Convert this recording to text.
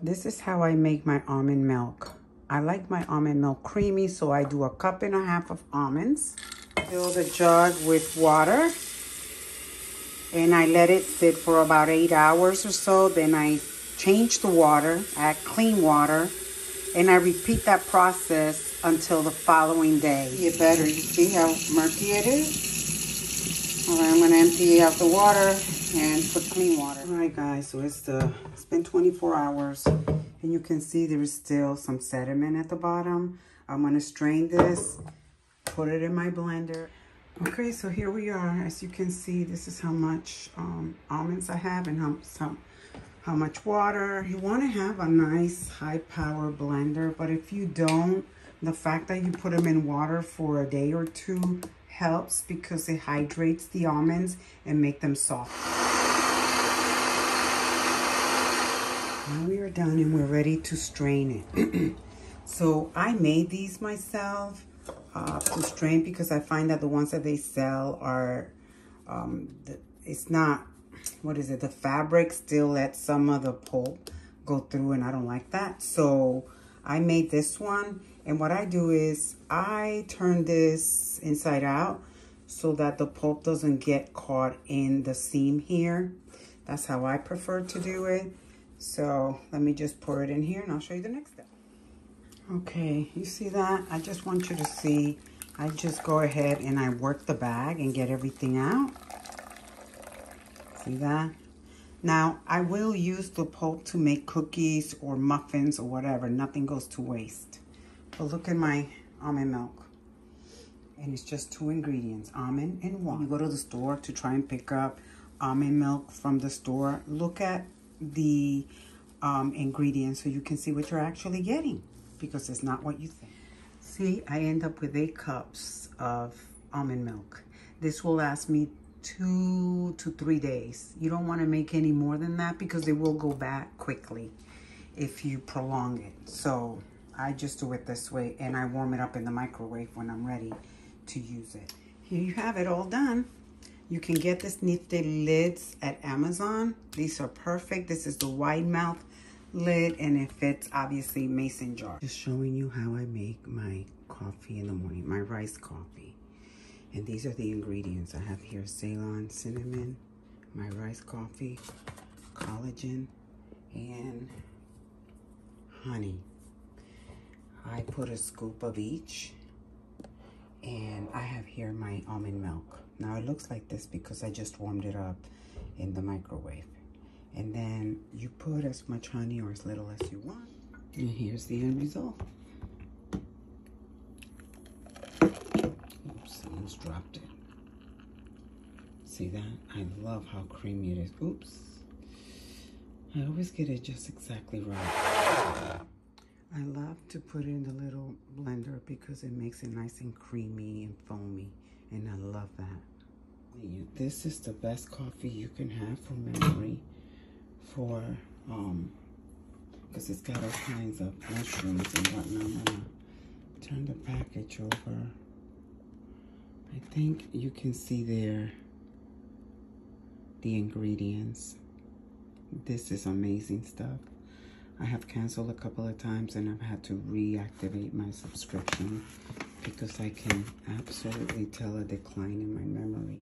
This is how I make my almond milk. I like my almond milk creamy, so I do 1.5 cups of almonds. Fill the jug with water, and I let it sit for about 8 hours or so. Then I change the water, add clean water, and I repeat that process until the following day. Get better. You see how murky it is? All right, I'm gonna empty out the water and put clean water. All right, guys, so it's been 24 hours, and you can see there is still some sediment at the bottom. I'm gonna strain this, put it in my blender. Okay, so here we are. As you can see, this is how much almonds I have and how much water. You want to have a nice high power blender, but if you don't, the fact that you put them in water for a day or two helps because it hydrates the almonds and make them soft. Now we are done and we're ready to strain it. So I made these myself to strain because I find that the ones that they sell are, it's not, what is it? The fabric still lets some of the pulp go through, and I don't like that. So I made this one, and what I do is I turn this inside out so that the pulp doesn't get caught in the seam here. That's how I prefer to do it. So let me just pour it in here and I'll show you the next step. Okay, you see that? I just want you to see, I just go ahead and I work the bag and get everything out. See that? Now, I will use the pulp to make cookies or muffins or whatever. Nothing goes to waste. But look at my almond milk. And it's just 2 ingredients, almond and water. You go to the store to try and pick up almond milk from the store. Look at the ingredients so you can see what you're actually getting, because it's not what you think. See, I end up with 8 cups of almond milk. This will last me 2 to 3 days. You don't want to make any more than that because it will go bad quickly if you prolong it. So I just do it this way, and I warm it up in the microwave when I'm ready to use it. Here you have it all done. You can get this knitted lids at Amazon. These are perfect. This is the wide mouth lid, and it fits obviously mason jar. Just showing you how I make my coffee in the morning, my RYZE coffee. And these are the ingredients. I have here Ceylon cinnamon, my RYZE coffee, collagen, and honey. I put a scoop of each, and I have here my almond milk. Now it looks like this because I just warmed it up in the microwave. And then you put as much honey or as little as you want. And here's the end result. Oops, almost dropped it. See that? I love how creamy it is. Oops. I always get it just exactly right. I love to put it in the little blender because it makes it nice and creamy and foamy. And I love that. This is the best coffee you can have for memory. For because it's got all kinds of mushrooms and whatnot. I'm gonna turn the package over. I think you can see there the ingredients. This is amazing stuff. I have canceled a couple of times and I've had to reactivate my subscription because I can absolutely tell a decline in my memory.